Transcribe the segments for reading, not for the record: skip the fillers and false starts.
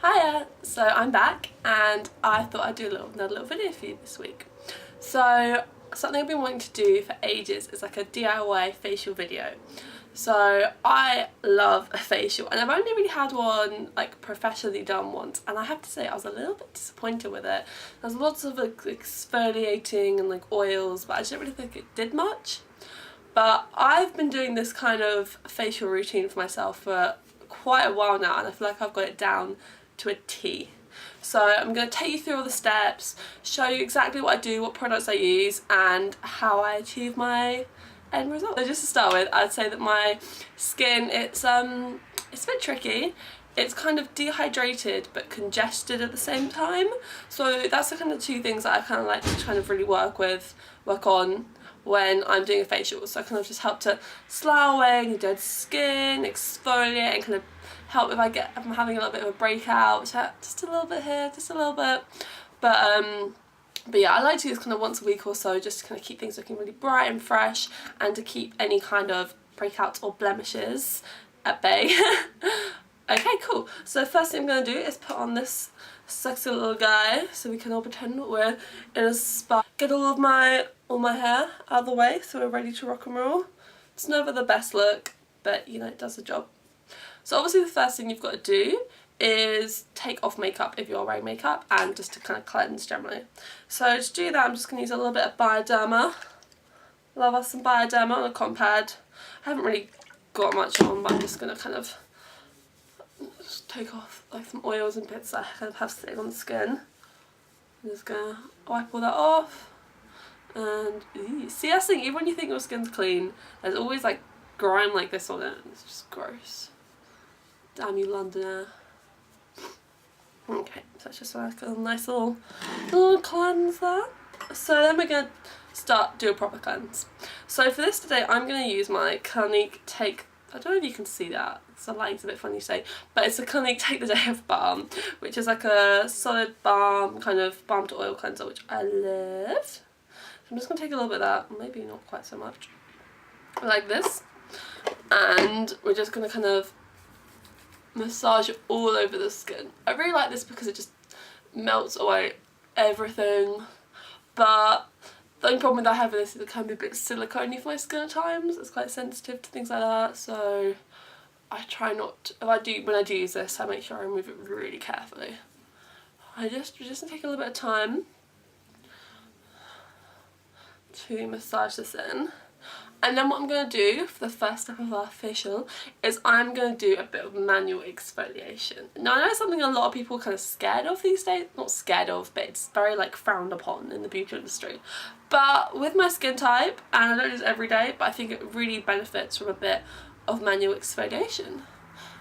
Hiya! So I'm back and I thought I'd do another little video for you this week. So something I've been wanting to do for ages is like a DIY facial video. So I love a facial and I've only really had one like professionally done once, and I have to say I was a little bit disappointed with it. There's lots of like exfoliating and like oils, but I just didn't really think it did much. But I've been doing this kind of facial routine for myself for quite a while now, and I feel like I've got it down to a T. So I'm going to take you through all the steps, show you exactly what I do, what products I use, and how I achieve my end result. So just to start with, I'd say that my skin, it's a bit tricky. It's kind of dehydrated but congested at the same time. So that's the kind of two things that I kind of like to kind of really work on when I'm doing a facial. So I kind of just help to slough away any dead skin, exfoliate, and kind of help if I'm having a little bit of a breakout, just a little bit here, just a little bit. But yeah, I like to do this kind of once a week or so, just to kind of keep things looking really bright and fresh, and to keep any kind of breakouts or blemishes at bay. Okay, cool. So the first thing I'm going to do is put on this sexy little guy, so we can all pretend that we're in a spa. Get all my hair out of the way, so we're ready to rock and roll. It's never the best look, but you know, it does the job. So obviously the first thing you've got to do is take off makeup if you're wearing makeup, and just to kind of cleanse generally. So to do that, I'm just going to use a little bit of Bioderma. Love us some Bioderma on a cotton pad. I haven't really got much on, but I'm just going to kind of just take off like some oils and bits that I kind of have sitting on the skin. I'm just going to wipe all that off. And see, that's the thing, even when you think your skin's clean, there's always like grime like this on it. It's just gross. Damn you, Londoner. Okay, so that's just like a nice little cleanse there. So then we're going to do a proper cleanse. So for this today, I'm going to use my Clinique I don't know if you can see that, the light's a bit funny to say, but it's a Clinique Take the Day Off balm, which is like a solid balm, kind of balm to oil cleanser, which I love. So I'm just going to take a little bit of that, maybe not quite so much, like this, and we're just going to kind of massage it all over the skin. I really like this because it just melts away everything, but the only problem that I have with this is it can be a bit silicone-y for my skin at times. It's quite sensitive to things like that, so I try not, when I do use this, I make sure I remove it really carefully. I just take a little bit of time to massage this in. And then what I'm going to do for the first step of our facial is I'm going to do a bit of manual exfoliation. Now I know it's something a lot of people are kind of scared of these days. Not scared of, but it's very like frowned upon in the beauty industry. But with my skin type, and I don't do this every day, but I think it really benefits from a bit of manual exfoliation.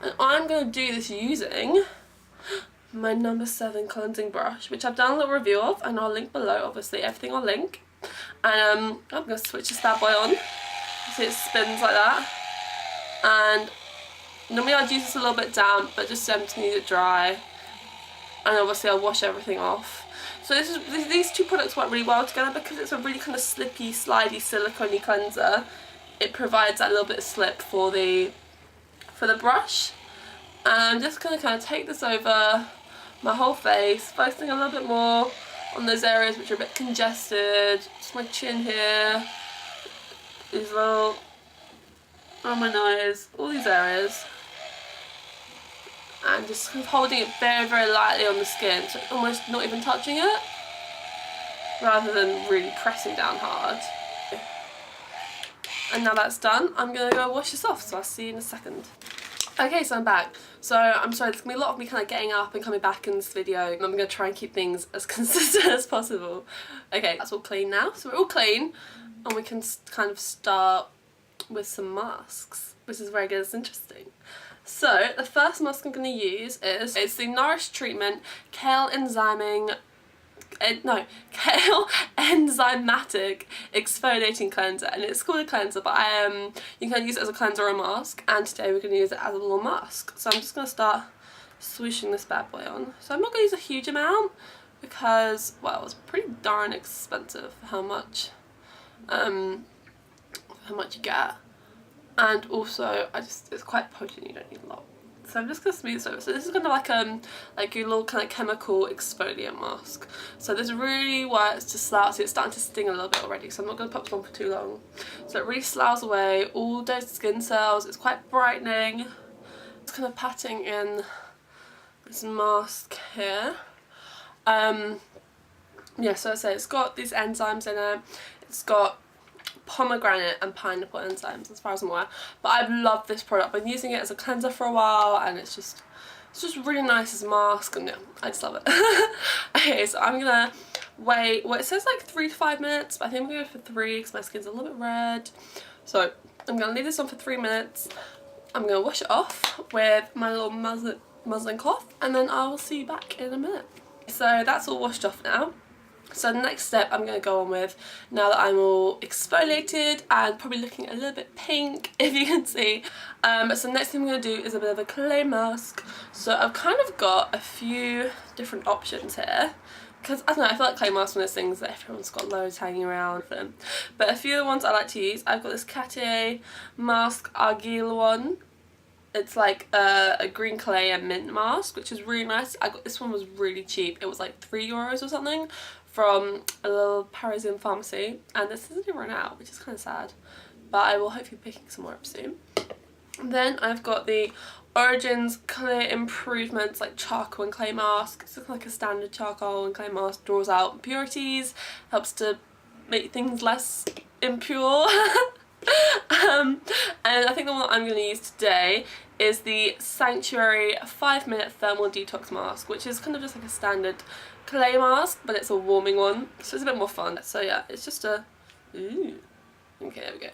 And I'm going to do this using my number 7 cleansing brush, which I've done a little review of, and I'll link below, obviously, everything I'll link. And I'm going to switch this bad boy on. See, it spins like that. And normally I'd use this a little bit damp, but just need it dry. And obviously I'll wash everything off. So these two products work really well together because it's a really kind of slippy, slidey, silicone-y cleanser. It provides that little bit of slip for the brush. And I'm just going to kind of take this over my whole face, focusing a little bit more on those areas which are a bit congested. Just my chin here, these little, on my nose, all these areas. And just kind of holding it very, very lightly on the skin, so almost not even touching it, rather than really pressing down hard. And now that's done, I'm going to go wash this off, so I'll see you in a second. Okay, so I'm back. So I'm sorry, there's going to be a lot of me kind of getting up and coming back in this video. I'm going to try and keep things as consistent as possible. Okay, that's all clean now. So we're all clean, and we can kind of start with some masks, which is very good, it's interesting. So the first mask I'm going to use is the Nourish Treatment Kale Enzymatic Exfoliating Cleanser, and it's called a cleanser, but you can use it as a cleanser or a mask, and today we're going to use it as a little mask. So I'm just going to start swooshing this bad boy on. So I'm not going to use a huge amount because, well, it's pretty darn expensive for how much you get, and also it's quite potent, you don't need a lot. So I'm just going to smooth this over. So this is kind of like a little kind of chemical exfoliant mask. So this really works to slough. See, it's starting to sting a little bit already, so I'm not going to put this on for too long. So it really sloughs away all those skin cells. It's quite brightening. It's kind of patting in this mask here. Yeah, so I say it's got these enzymes in it. It's got pomegranate and pineapple enzymes as far as I'm aware, but I've loved this product. I've been using it as a cleanser for a while, and it's just really nice as a mask, and yeah, I just love it. Okay, so I'm gonna wait, well, it says like 3 to 5 minutes, but I think I'm gonna go for 3 because my skin's a little bit red. So I'm gonna leave this on for 3 minutes. I'm gonna wash it off with my little muslin cloth, and then I will see you back in a minute. So that's all washed off now. So the next step I'm going to go on with, now that I'm all exfoliated and probably looking a little bit pink, if you can see. So the next thing I'm going to do is a bit of a clay mask. So I've kind of got a few different options here. Because, I don't know, I feel like clay masks are one of those things that everyone's got loads hanging around for them. But a few of the ones I like to use, I've got this Cartier Mask Argile one. It's like a green clay and mint mask, which is really nice. I got this one, was really cheap. It was like €3 or something from a little Parisian pharmacy, and this hasn't even run out, which is kind of sad, but I will hopefully be picking some more up soon. Then I've got the Origins Clear Improvements like charcoal and clay mask. It's like a standard charcoal and clay mask, draws out impurities, helps to make things less impure. And I think the one that I'm going to use today is the Sanctuary 5-minute thermal detox mask, which is kind of just like a standard clay mask, but it's a warming one, so it's a bit more fun. So yeah, it's just a okay, there we go.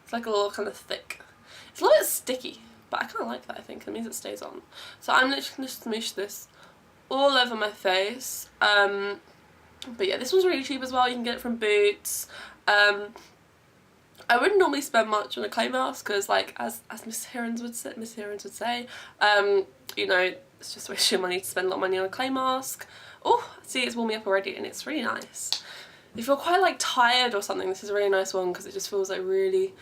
It's like a little kind of thick, it's a little bit sticky, but I kind of like that. I think it means it stays on. So I'm literally going to smoosh this all over my face. But yeah, this one's really cheap as well. You can get it from Boots. I wouldn't normally spend much on a clay mask because, like, as Miss Hirons would say, you know, it's just waste your money to spend a lot of money on a clay mask. Oh, see, it's warming up already, and it's really nice. If you're quite like tired or something, this is a really nice one because it just feels like really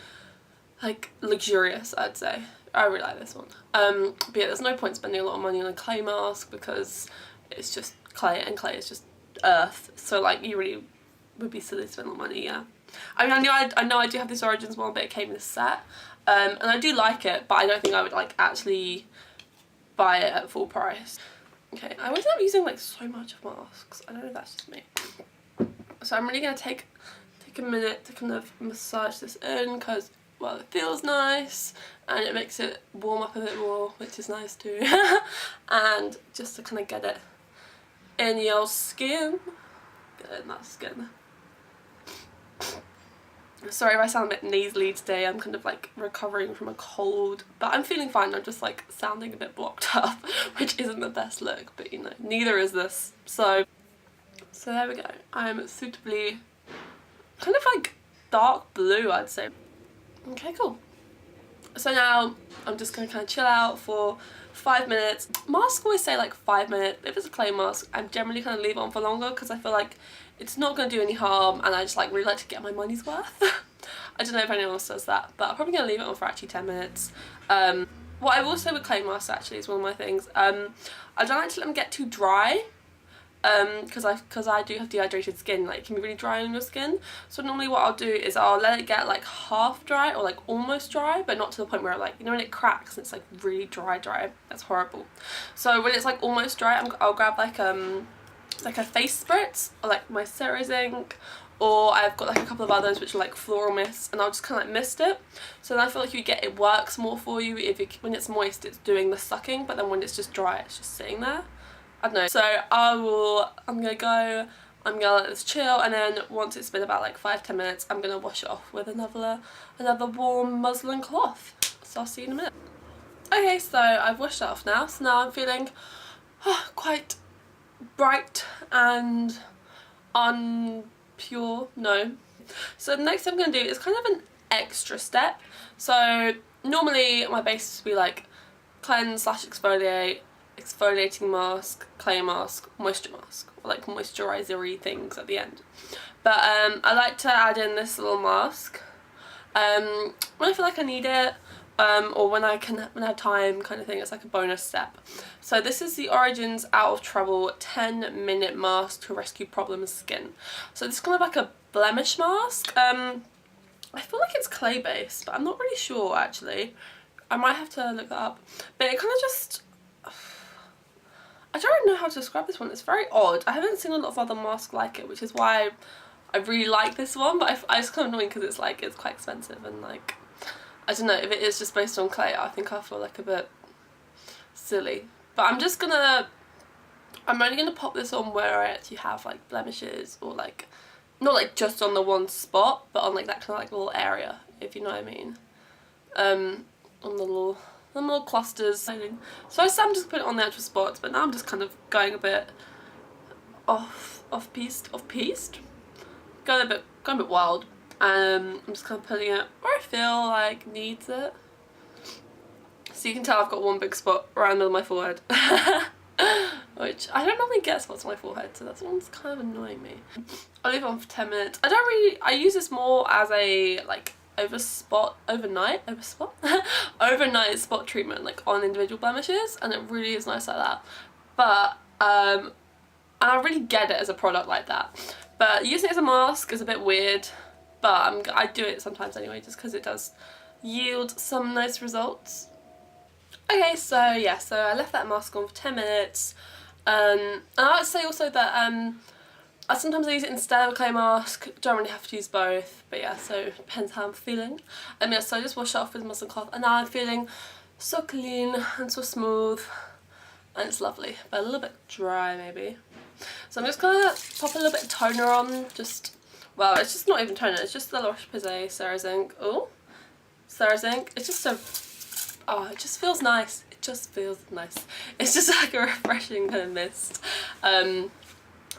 like luxurious, I'd say. I really like this one. But yeah, there's no point spending a lot of money on a clay mask because it's just clay, and clay is just earth. So like, you really would be silly to spend a lot of money, yeah. I mean, I know I do have this Origins one, but it came in a set, and I do like it, but I don't think I would like actually buy it at full price. Okay, I always end up using like so much of masks. I don't know if that's just me. So I'm really gonna take a minute to kind of massage this in because, well, it feels nice and it makes it warm up a bit more, which is nice too. And just to kind of get it in your skin, get it in that skin. Sorry if I sound a bit nasally today, I'm kind of like recovering from a cold, but I'm feeling fine. I'm just like sounding a bit blocked up, which isn't the best look, but you know, neither is this. So there we go. I'm suitably kind of like dark blue, I'd say. Okay, cool. So now I'm just going to kind of chill out for 5 minutes. Masks always say like 5 minutes. If it's a clay mask, I generally kind of leave it on for longer because I feel like it's not going to do any harm, and I just like really like to get my money's worth. I don't know if anyone else does that, but I'm probably going to leave it on for actually 10 minutes. What I will say with clay masks actually is one of my things. I don't like to let them get too dry. Because I do have dehydrated skin, like it can be really dry on your skin. So normally what I'll do is I'll let it get like half dry or like almost dry, but not to the point where like, you know when it cracks and it's like really dry, that's horrible. So when it's like almost dry, I'll grab like a face spritz or like my Ceres ink, or I've got like a couple of others which are like floral mists, and I'll just kind of like mist it. So then I feel like it works more for you. When it's moist, it's doing the sucking, but then when it's just dry, it's just sitting there. I don't know. So I'm gonna let this chill, and then once it's been about like 5-10 minutes, I'm gonna wash it off with another warm muslin cloth. So I'll see you in a minute. Okay, so I've washed it off now. So now I'm feeling quite bright and unpure. No. So the next thing I'm gonna do is kind of an extra step. So normally my base would be like cleanse / exfoliate, exfoliating mask, clay mask, moisture mask, or like moisturizer-y things at the end. But I like to add in this little mask when I feel like I need it, or when I have time kind of thing. It's like a bonus step. So this is the Origins Out of Trouble 10-minute mask to rescue problem skin. So this is kind of like a blemish mask. I feel like it's clay based, but I'm not really sure actually. I might have to look that up. But it kind of just, I don't really know how to describe this one. It's very odd. I haven't seen a lot of other masks like it, which is why I really like this one. But I just kind of annoying because it's like, it's quite expensive, and like, I don't know, if it is just based on clay, I think I feel like a bit silly. But I'm only gonna pop this on where I actually have like blemishes, or like, not like just on the one spot, but on like that kind of like little area, if you know what I mean. On the little clusters. So I'm just putting it on the actual spots, but now I'm just kind of going a bit off-piste, going a bit wild. I'm just kind of putting it where I feel like needs it. So you can tell I've got one big spot around the middle of my forehead. Which I don't normally get spots on my forehead, so that one's kind of annoying me. I'll leave it on for 10 minutes. I use this more as a like overnight spot treatment, like on individual blemishes, and it really is nice like that. But and I really get it as a product like that. But using it as a mask is a bit weird, but I do it sometimes anyway, just because it does yield some nice results. Okay, so yeah, so I left that mask on for 10 minutes. And I would say also that I sometimes use it instead of a clay mask. Don't really have to use both, but yeah, so it depends how I'm feeling. Yeah, so I just wash it off with muslin cloth, and now I'm feeling so clean and so smooth, and it's lovely, but a little bit dry maybe. So I'm just gonna pop a little bit of toner on, well, it's just not even toner, it's just the La Roche-Posay Cerazink. Oh, Cerazink. It's just so, it just feels nice. It just feels nice. It's just like a refreshing kind of mist. And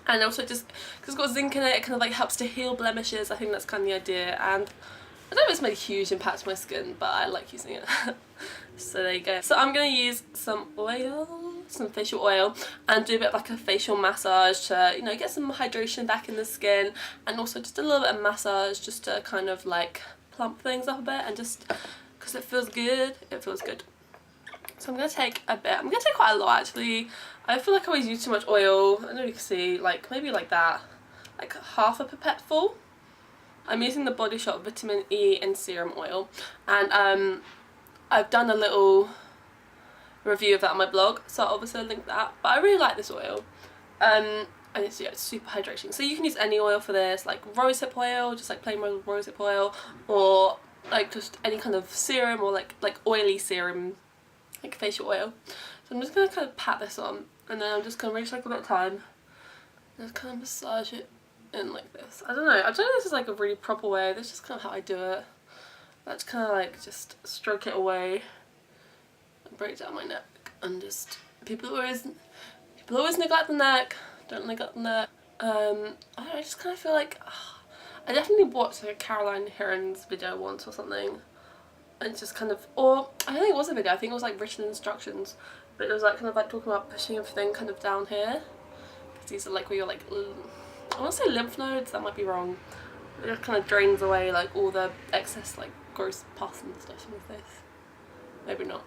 also just, because it's got zinc in it, it kind of like helps to heal blemishes. I think that's kind of the idea, and I don't know if it's made a huge impact on my skin, but I like using it. So there you go. So I'm going to use some facial oil, and do a bit of like a facial massage to, you know, get some hydration back in the skin, and also just a little bit of massage just to kind of like plump things up a bit, and just because it feels good, it feels good. So I'm going to take a bit, I'm going to take quite a lot actually. I feel like I always use too much oil. I know you can see, like maybe like that, like half a pipette full. I'm using the Bodyshop Vitamin E and Serum oil, and I've done a little review of that on my blog, so I'll obviously link that. But I really like this oil, and it's, yeah, it's super hydrating. So you can use any oil for this, like rosehip oil, just like plain rosehip oil, or like just any kind of serum, or like oily serum, like facial oil. So I'm just going to kind of pat this on, and then I'm just going to really take a bit of time and just kind of massage it in like this. I don't know if this is like a really proper way. That's just kind of how I do it. That's kind of like just stroke it away and break down my neck, and just people always neglect the neck. Don't neglect the neck. I don't know, I just kind of feel like I definitely watched like a Caroline Hirons video once or something, and it's just kind of, or I don't think it was a video, I think it was like written instructions, but it was like kind of like talking about pushing everything kind of down here, because these are like where you're like, I want to say lymph nodes, that might be wrong. It just kind of drains away like all the excess like gross pus and stuff from your face. Maybe not.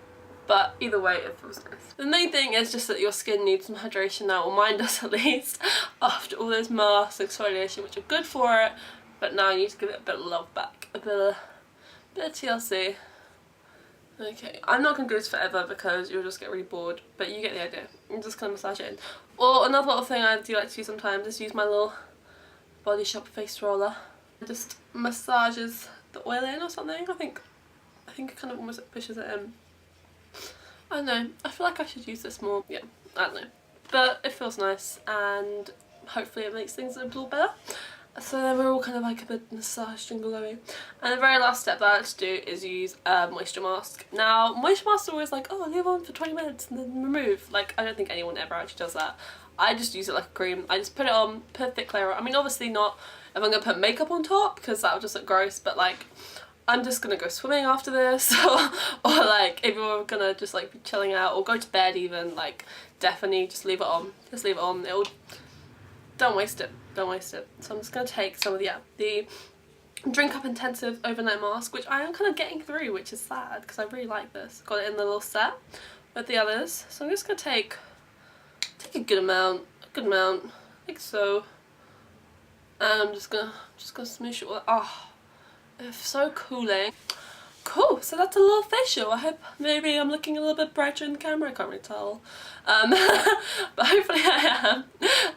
But either way, it feels nice. The main thing is just that your skin needs some hydration now, or mine does at least, after all those masks, exfoliation, which are good for it, but now you need to give it a bit of love back, a bit of TLC. Okay, I'm not going to do this forever because you'll just get really bored, but you get the idea. I'm just going to massage it in. Or another little thing I do like to do sometimes is use my little Body Shop face roller. It just massages the oil in or something. I think it kind of almost pushes it in. I don't know, I feel like I should use this more. Yeah, I don't know. But it feels nice, and hopefully it makes things a little better. So then we're all kind of like a bit massaged and glowy. And the very last step that I like to do is use a moisture mask. Now, moisture masks are always like, oh, leave on for 20 minutes and then remove. Like, I don't think anyone ever actually does that. I just use it like a cream. I just put it on, put a thick layer on. I mean, obviously not if I'm going to put makeup on top, because that would just look gross, but like, I'm just going to go swimming after this, or like, if you're going to just like be chilling out, or go to bed even, like, definitely just leave it on. Just leave it on. Don't waste it. Don't waste it. So I'm just going to take some of the Drink Up Intensive Overnight Mask, which I am kind of getting through, which is sad because I really like this. Got it in the little set with the others. So I'm just going to take a good amount, like so. And I'm just gonna smoosh it all. Oh, it's so cooling. Cool, so that's a little facial. I hope maybe I'm looking a little bit brighter in the camera, I can't really tell. But hopefully I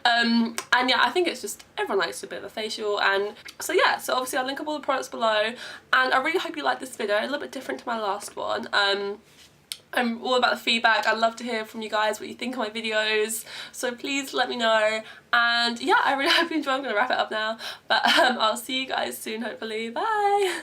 am. And yeah, I think it's just, everyone likes a bit of a facial. And so yeah, so obviously I'll link up all the products below. And I really hope you like this video, a little bit different to my last one. I'm all about the feedback. I'd love to hear from you guys what you think of my videos, so please let me know. And yeah, I really hope you enjoy. I'm going to wrap it up now, but I'll see you guys soon, hopefully. Bye!